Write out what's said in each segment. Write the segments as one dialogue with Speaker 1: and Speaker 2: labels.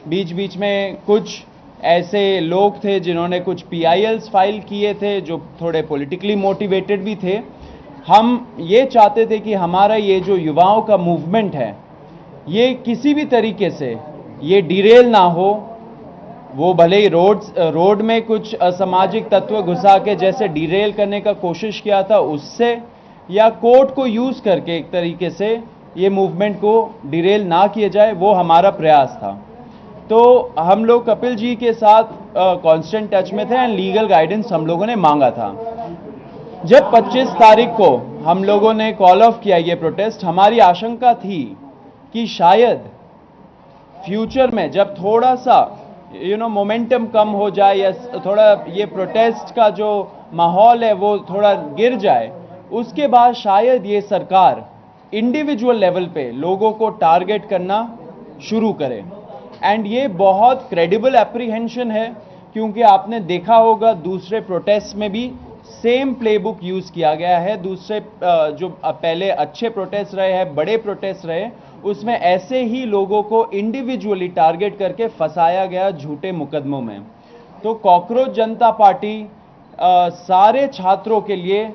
Speaker 1: बीच बीच में कुछ ऐसे लोग थे जिन्होंने कुछ PILs फाइल किए थे जो थोड़े पॉलिटिकली मोटिवेटेड भी थे। हम ये चाहते थे कि हमारा ये जो युवाओं का मूवमेंट है ये किसी भी तरीके से ये डिरेल ना हो। वो भले ही रोड में कुछ असामाजिक तत्व घुसा के जैसे डिरेल करने का कोशिश किया था उससे, या कोर्ट को यूज करके एक तरीके से ये मूवमेंट को डिरेल ना किया जाए, वो हमारा प्रयास था। तो हम लोग कपिल जी के साथ कांस्टेंट टच में थे एंड लीगल गाइडेंस हम लोगों ने मांगा था। जब 25 तारीख को हम लोगों ने कॉल ऑफ किया ये प्रोटेस्ट, हमारी आशंका थी कि शायद फ्यूचर में जब थोड़ा सा मोमेंटम कम हो जाए या थोड़ा ये प्रोटेस्ट का जो माहौल है वो थोड़ा गिर जाए, उसके बाद शायद ये सरकार इंडिविजुअल लेवल पे लोगों को टारगेट करना शुरू करे। एंड ये बहुत क्रेडिबल एप्रीहेंशन है, क्योंकि आपने देखा होगा दूसरे प्रोटेस्ट में भी सेम प्लेबुक यूज किया गया है। दूसरे जो पहले अच्छे प्रोटेस्ट रहे हैं, बड़े प्रोटेस्ट रहे, उसमें ऐसे ही लोगों को इंडिविजुअली टारगेट करके फंसाया गया झूठे मुकदमों में। तो कॉकरोच जनता पार्टी सारे छात्रों के लिए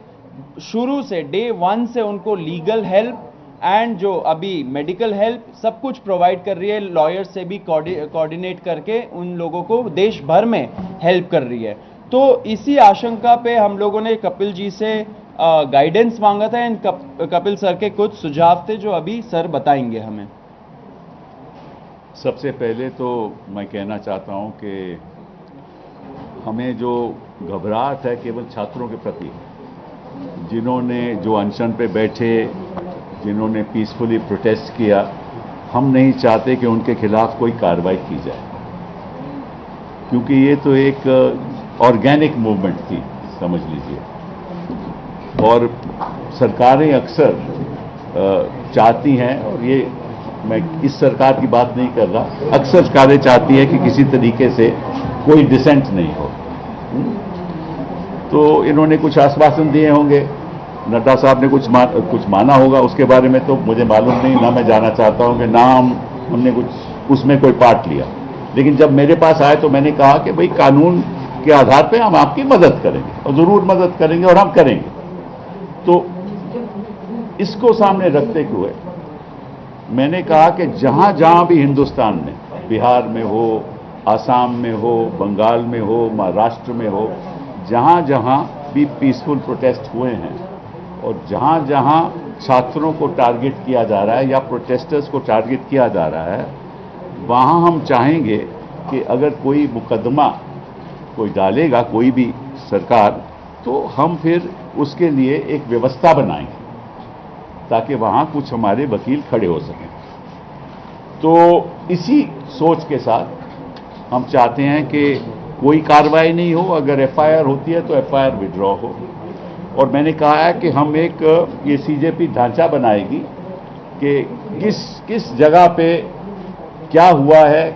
Speaker 1: शुरू से डे 1 से उनको लीगल हेल्प एंड जो अभी मेडिकल हेल्प सब कुछ प्रोवाइड कर रही है। लॉयर से भी कोऑर्डिनेट करके उन लोगों को देश भर में हेल्प कर रही है। तो इसी आशंका पे हम लोगों ने कपिल जी से गाइडेंस मांगा था एंड कपिल सर के कुछ सुझाव थे जो अभी सर बताएंगे हमें।
Speaker 2: सबसे पहले तो मैं कहना चाहता हूं कि हमें जो घबराहट है केवल छात्रों के प्रति, जिन्होंने जो अनशन पे बैठे, जिन्होंने पीसफुली प्रोटेस्ट किया, हम नहीं चाहते कि उनके खिलाफ कोई कार्रवाई की जाए, क्योंकि ये तो एक ऑर्गेनिक मूवमेंट थी, समझ लीजिए। और सरकारें अक्सर चाहती हैं, और ये मैं इस सरकार की बात नहीं कर रहा, अक्सर सरकारें चाहती है कि किसी तरीके से कोई डिसेंट नहीं हो। तो इन्होंने कुछ आश्वासन दिए होंगे, नड्डा साहब ने कुछ माना होगा, उसके बारे में तो मुझे मालूम नहीं, ना मैं जाना चाहता हूं कि ना हमने कुछ उसमें कोई पार्ट लिया। लेकिन जब मेरे पास आए तो मैंने कहा कि भाई कानून के आधार पे हम आपकी मदद करेंगे, और जरूर मदद करेंगे, और हम करेंगे। तो इसको सामने रखते हुए मैंने कहा कि जहां जहां भी हिंदुस्तान में, बिहार में हो, आसाम में हो, बंगाल में हो, महाराष्ट्र में हो, जहां जहां भी पीसफुल प्रोटेस्ट हुए हैं और जहां जहां छात्रों को टारगेट किया जा रहा है या प्रोटेस्टर्स को टारगेट किया जा रहा है, वहां हम चाहेंगे कि अगर कोई मुकदमा कोई डालेगा कोई भी सरकार, तो हम फिर उसके लिए एक व्यवस्था बनाएंगे ताकि वहां कुछ हमारे वकील खड़े हो सकें। तो इसी सोच के साथ हम चाहते हैं कि कोई कार्रवाई नहीं हो, अगर FIR होती है तो FIR विड्रॉ हो। और मैंने कहा है कि हम एक ये CJP ढांचा बनाएगी कि किस जगह पे क्या हुआ है,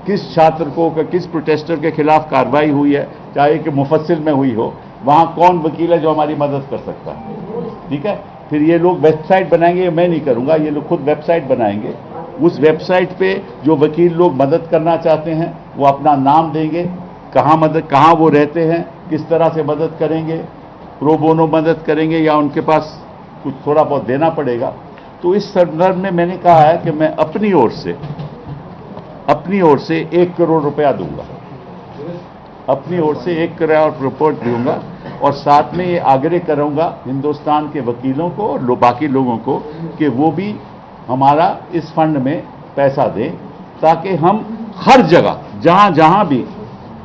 Speaker 2: किस छात्र को, किस प्रोटेस्टर के खिलाफ कार्रवाई हुई है, चाहे कि मुफस्सिल में हुई हो, वहां कौन वकील है जो हमारी मदद कर सकता है। ठीक है, फिर ये लोग वेबसाइट बनाएंगे, मैं नहीं करूंगा, ये लोग खुद वेबसाइट बनाएंगे। उस वेबसाइट पे जो वकील लोग मदद करना चाहते हैं वो अपना नाम देंगे, कहाँ वो रहते हैं, किस तरह से मदद करेंगे, प्रो बोनो मदद करेंगे या उनके पास कुछ थोड़ा बहुत देना पड़ेगा। तो इस संदर्भ में मैंने कहा है कि मैं अपनी ओर से 1 करोड़ रुपया दूंगा, अपनी ओर से 1 करोड़ रिपोर्ट दूंगा, और साथ में ये आग्रह करूंगा हिंदुस्तान के वकीलों को और बाकी लोगों को कि वो भी हमारा इस फंड में पैसा दें, ताकि हम हर जगह जहां जहां भी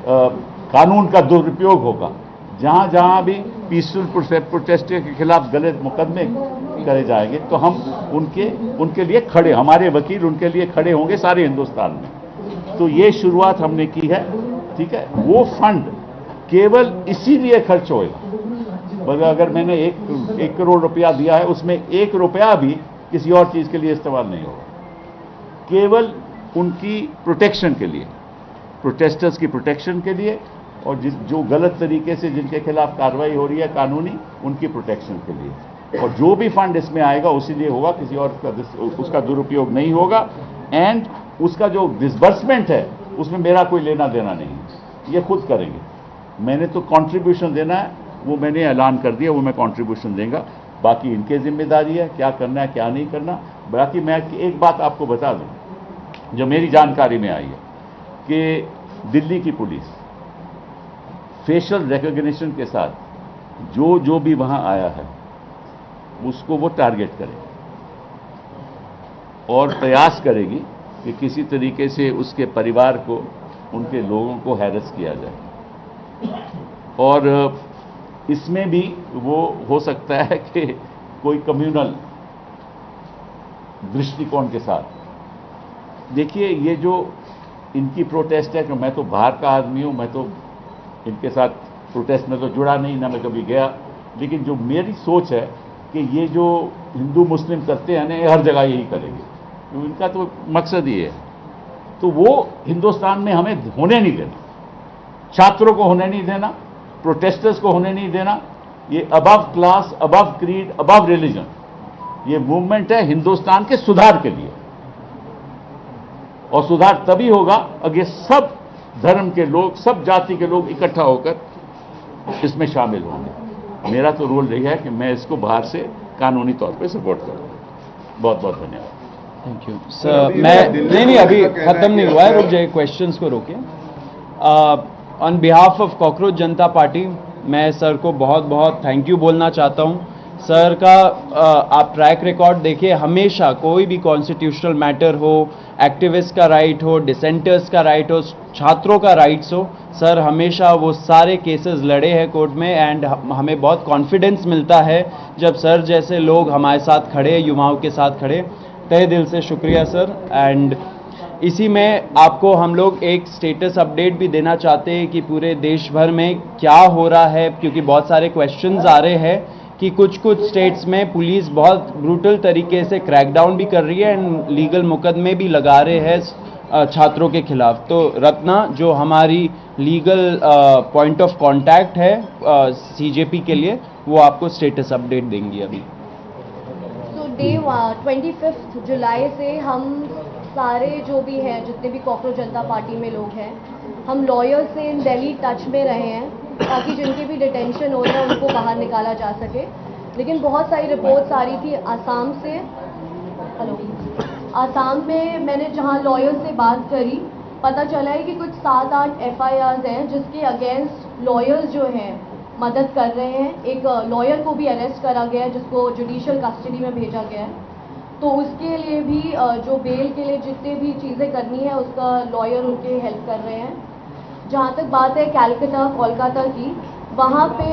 Speaker 2: कानून का दुरुपयोग होगा, जहां जहां भी पीसफुल प्रोटेस्टर के खिलाफ गलत मुकदमे करे जाएंगे, तो हम उनके लिए खड़े, हमारे वकील उनके लिए खड़े होंगे सारे हिंदुस्तान में। तो ये शुरुआत हमने की है। ठीक है, वो फंड केवल इसीलिए खर्च होएगा, मगर अगर मैंने 1 करोड़ रुपया दिया है, उसमें 1 रुपया भी किसी और चीज के लिए इस्तेमाल नहीं होगा, केवल उनकी प्रोटेक्शन के लिए, प्रोटेस्टर्स की प्रोटेक्शन के लिए, और जो गलत तरीके से जिनके खिलाफ कार्रवाई हो रही है कानूनी, उनकी प्रोटेक्शन के लिए। और जो भी फंड इसमें आएगा उसी लिए होगा, किसी और उसका दुरुपयोग नहीं होगा। एंड उसका जो डिसबर्समेंट है उसमें मेरा कोई लेना देना नहीं है, ये खुद करेंगे। मैंने तो कंट्रीब्यूशन देना है, वो मैंने ऐलान कर दिया, वो मैं कंट्रीब्यूशन देंगे। बाकी इनकी जिम्मेदारी है क्या करना है क्या नहीं करना। बाकी मैं एक बात आपको बता दूं जो मेरी जानकारी में आई है कि दिल्ली की पुलिस फेशियल रिकॉग्निशन के साथ जो भी वहां आया है उसको वो टारगेट करेगी और प्रयास करेगी कि किसी तरीके से उसके परिवार को, उनके लोगों को हैरेस किया जाए। और इसमें भी वो हो सकता है कि कोई कम्युनल दृष्टिकोण के साथ। देखिए ये जो इनकी प्रोटेस्ट है कि मैं तो बाहर का आदमी हूं, मैं तो इनके साथ प्रोटेस्ट में तो जुड़ा नहीं, ना मैं कभी गया, लेकिन जो मेरी सोच है कि ये जो हिंदू मुस्लिम करते हैं ना, ये हर जगह यही करेंगे, तो इनका तो मकसद ही है। तो वो हिंदुस्तान में हमें होने नहीं देना, छात्रों को होने नहीं देना, प्रोटेस्टर्स को होने नहीं देना। ये above class, above creed, above religion, ये मूवमेंट है हिंदुस्तान के सुधार के लिए, और सुधार तभी होगा अगर ये सब धर्म के लोग, सब जाति के लोग इकट्ठा होकर इसमें शामिल होंगे। मेरा तो रोल रही है कि मैं इसको बाहर से कानूनी तौर पे सपोर्ट करूँ। बहुत बहुत धन्यवाद।
Speaker 1: Thank you sir. मैं नहीं अभी खत्म नहीं हुआ है, रुक जाइए, क्वेश्चंस को रोके। On behalf of cockroach Janata party मैं सर को बहुत बहुत थैंक यू बोलना चाहता हूं। सर का आप ट्रैक रिकॉर्ड देखिए, हमेशा कोई भी कॉन्स्टिट्यूशनल मैटर हो, एक्टिविस्ट का राइट हो, डिसेंटर्स का राइट हो, छात्रों का राइट्स हो, सर हमेशा वो सारे केसेस लड़े हैं कोर्ट में। एंड हमें बहुत कॉन्फिडेंस मिलता है जब सर जैसे लोग हमारे साथ खड़े, युवाओं के साथ खड़े। तहे दिल से शुक्रिया सर। एंड इसी में आपको हम लोग एक स्टेटस अपडेट भी देना चाहते हैं कि पूरे देश भर में क्या हो रहा है, क्योंकि बहुत सारे क्वेश्चंस आ रहे हैं कि कुछ स्टेट्स में पुलिस बहुत ब्रूटल तरीके से क्रैकडाउन भी कर रही है एंड लीगल मुकदमे भी लगा रहे हैं छात्रों के खिलाफ। तो रत्ना जो हमारी लीगल पॉइंट ऑफ कांटेक्ट है सीजेपी के लिए, वो आपको स्टेटस अपडेट देंगी अभी।
Speaker 3: डे 25 जुलाई से हम सारे जो भी हैं, जितने भी कॉकरोच जनता पार्टी में लोग हैं, हम लॉयर्स से इन दिल्ली टच में रहे हैं ताकि जिनके भी डिटेंशन हो रहे हैं उनको बाहर निकाला जा सके। लेकिन बहुत सारी रिपोर्ट्स आ रही थी आसाम से। हेलो, आसाम में मैंने जहां लॉयर्स से बात करी, पता चला है कि कुछ 7-8 FIRs हैं जिसके अगेंस्ट लॉयर्स जो हैं मदद कर रहे हैं। एक लॉयर को भी अरेस्ट करा गया है जिसको जुडिशियल कस्टडी में भेजा गया है। तो उसके लिए भी जो बेल के लिए जितने भी चीज़ें करनी है उसका लॉयर उनके हेल्प कर रहे हैं। जहाँ तक बात है कैलकाटा कोलकाता की, वहाँ पे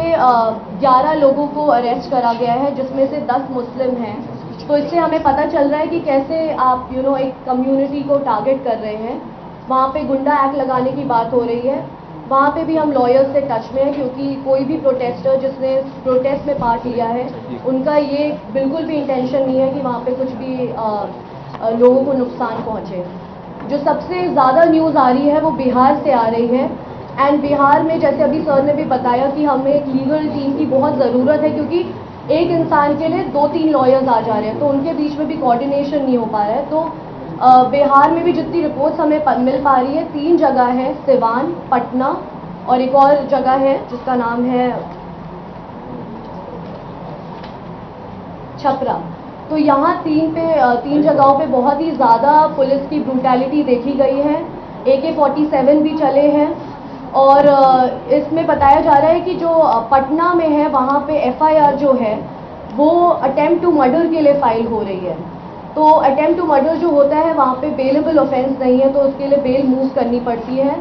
Speaker 3: 11 लोगों को अरेस्ट करा गया है जिसमें से 10 मुस्लिम हैं। तो इससे हमें पता चल रहा है कि कैसे आप एक कम्युनिटी को टारगेट कर रहे हैं। वहाँ पे गुंडा एक्ट लगाने की बात हो रही है। वहाँ पे भी हम लॉयर्स से टच में हैं क्योंकि कोई भी प्रोटेस्टर जिसने प्रोटेस्ट में पार्ट लिया है उनका ये बिल्कुल भी इंटेंशन नहीं है कि वहाँ पे कुछ भी लोगों को नुकसान पहुँचे। जो सबसे ज़्यादा न्यूज़ आ रही है वो बिहार से आ रही है। एंड बिहार में जैसे अभी सर ने भी बताया कि हमें एक लीगल टीम की बहुत ज़रूरत है क्योंकि एक इंसान के लिए 2-3 लॉयर्स आ जा रहे हैं, तो उनके बीच में भी कोऑर्डिनेशन नहीं हो पा रहा है। तो बिहार में भी जितनी रिपोर्ट्स हमें मिल पा रही है, 3 जगह है, सिवान, पटना और एक और जगह है जिसका नाम है छपरा। तो यहाँ 3 जगहों पे बहुत ही ज़्यादा पुलिस की ब्रूटैलिटी देखी गई है। AK-47 भी चले हैं और इसमें बताया जा रहा है कि जो पटना में है वहाँ पे FIR जो है वो अटेम्प्ट टू मर्डर के लिए फाइल हो रही है। तो अटेम्प्ट टू मर्डर जो होता है वहाँ पे बेलेबल ऑफेंस नहीं है, तो उसके लिए बेल मूव करनी पड़ती है।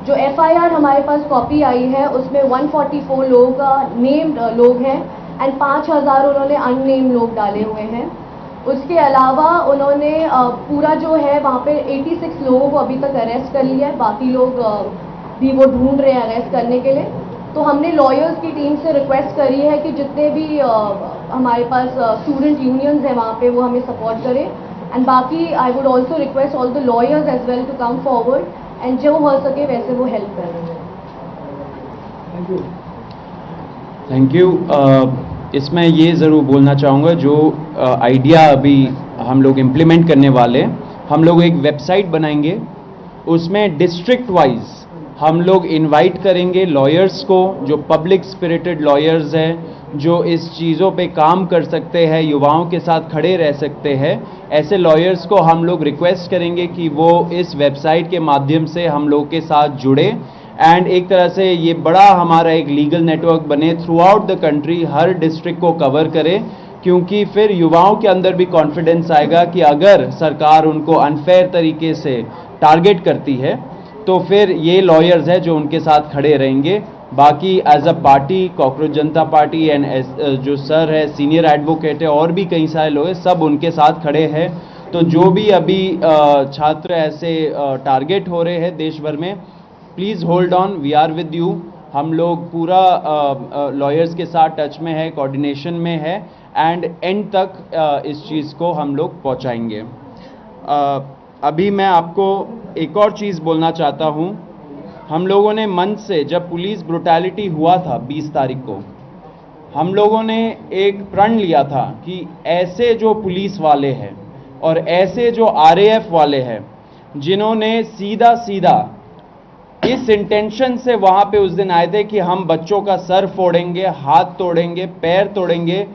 Speaker 3: जो FIR हमारे पास कॉपी आई है उसमें 144 लोगों का नेम्ड लोग हैं एंड 5000 उन्होंने अननेम्ड लोग डाले हुए हैं। उसके अलावा उन्होंने पूरा जो है वहाँ पे 86 लोगों को अभी तक अरेस्ट कर लिया है, बाकी लोग भी वो ढूंढ रहे हैं अरेस्ट करने के लिए। तो हमने लॉयर्स की टीम से रिक्वेस्ट करी है कि जितने भी हमारे पास स्टूडेंट यूनियंस हैं वहाँ पे वो हमें सपोर्ट करें। एंड बाकी I would also request all the lawyers as well to come forward and जो हो सके वैसे वो हेल्प करें।
Speaker 1: Thank you. इसमें ये ज़रूर बोलना चाहूँगा, जो आइडिया अभी हम लोग इम्प्लीमेंट करने वाले हैं, हम लोग एक वेबसाइट बनाएंगे, उसमें डिस्ट्रिक्ट वाइज हम लोग इनवाइट करेंगे लॉयर्स को, जो पब्लिक स्पिरिटेड लॉयर्स हैं, जो इस चीज़ों पे काम कर सकते हैं, युवाओं के साथ खड़े रह सकते हैं। ऐसे लॉयर्स को हम लोग रिक्वेस्ट करेंगे कि वो इस वेबसाइट के माध्यम से हम लोग के साथ जुड़े एंड एक तरह से ये बड़ा हमारा एक लीगल नेटवर्क बने through out the country, her district को कवर करे, क्योंकि फिर युवाओं के अंदर भी कॉन्फिडेंस आएगा कि अगर सरकार उनको अनफेयर तरीके से टारगेट करती है तो फिर ये लॉयर्स हैं जो उनके साथ खड़े रहेंगे। बाकी as a party cockroach Janata party and जो सर है सीनियर एडवोकेट है और भी कई सारे लोग हैं, सब उनके साथ खड़े हैं। तो जो भी अभी छात्र ऐसे टारगेट हो रहे हैं देश भर में, please hold on, we are with you. हम लोग पूरा लॉयर्स के साथ टच में है, कोऑर्डिनेशन में है एंड एंड तक इस चीज़ को हम लोग पहुंचाएंगे। अभी मैं आपको एक और चीज़ बोलना चाहता हूं। हम लोगों ने मन से, जब पुलिस ब्रुटैलिटी हुआ था 20 तारीख को, हम लोगों ने एक प्रण लिया था कि ऐसे जो पुलिस वाले हैं और ऐसे जो आरएएफ वाले हैं जिन्होंने सीधा सीधा इस इंटेंशन से वहां पे उस दिन आए थे कि हम बच्चों का सर फोड़ेंगे, हाथ तोड़ेंगे, पैर तोड़ेंगे,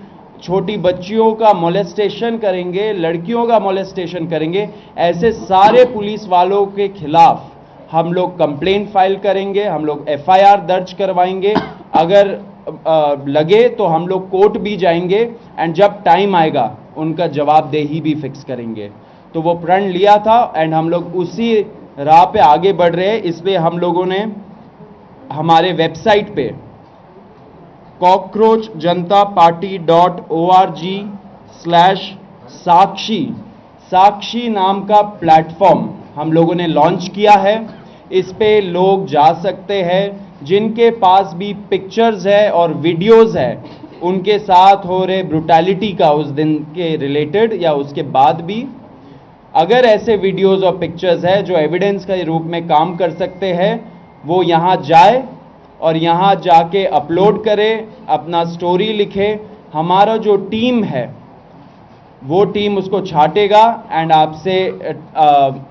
Speaker 1: छोटी बच्चियों का मोलेस्टेशन करेंगे, लड़कियों का मोलेस्टेशन करेंगे, ऐसे सारे पुलिस वालों के खिलाफ हम लोग कंप्लेंट फाइल करेंगे, हम लोग एफआईआर दर्ज करवाएंगे, अगर लगे तो हम लोग कोर्ट भी जाएंगे एंड जब टाइम आएगा उनका जवाबदेही भी फिक्स करेंगे। तो वो प्रण लिया था एंड हम लोग उसी राह पे आगे बढ़ रहे हैं। इसलिए हम लोगों ने हमारे वेबसाइट पे cockroachjantaparty.org/साक्षी नाम का प्लेटफॉर्म हम लोगों ने लॉन्च किया है। इस पे लोग जा सकते हैं जिनके पास भी पिक्चर्स है और वीडियोस है उनके साथ हो रहे ब्रुटैलिटी का उस दिन के रिलेटेड या उसके बाद भी, अगर ऐसे वीडियोस और पिक्चर्स है जो एविडेंस के रूप में काम कर सकते हैं, वो यहाँ जाए और यहाँ जाके अपलोड करे, अपना स्टोरी लिखे। हमारा जो टीम है वो टीम उसको छाटेगा एंड आपसे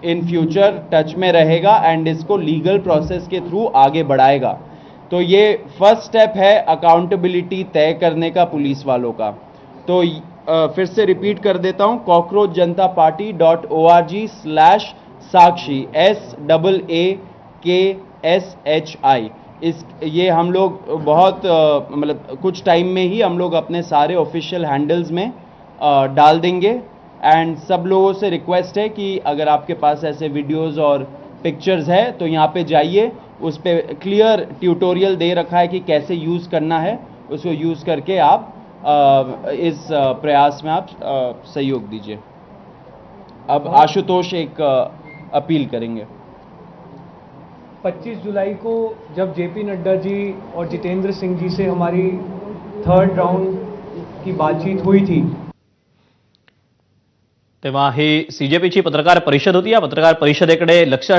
Speaker 1: इन फ्यूचर टच में रहेगा एंड इसको लीगल प्रोसेस के थ्रू आगे बढ़ाएगा। तो ये फर्स्ट स्टेप है अकाउंटेबिलिटी तय करने का पुलिस वालों का। तो फिर से रिपीट कर देता हूं, cockroachjantaparty.org/साक्षी SAAKSHI। ये हम लोग बहुत मतलब कुछ टाइम में ही हम लोग अपने सारे ऑफिशियल हैंडल्स में डाल देंगे एंड सब लोगों से रिक्वेस्ट है कि अगर आपके पास ऐसे वीडियोस और पिक्चर्स है तो यहाँ पे जाइए, उस पे क्लियर ट्यूटोरियल दे रखा है कि कैसे यूज़ करना है, उसको यूज़ करके आप इस प्रयास में आप सहयोग दीजिए। अब आशुतोष एक अपील करेंगे।
Speaker 4: 25 जुलाई को जब जेपी नड्डा जी और जितेंद्र सिंह जी से हमारी 3rd राउंड की बातचीत हुई थी,
Speaker 5: तेव्हा ही सीजेपीची पत्रकार परिषद होती। या पत्रकार परिषदेकडे लक्ष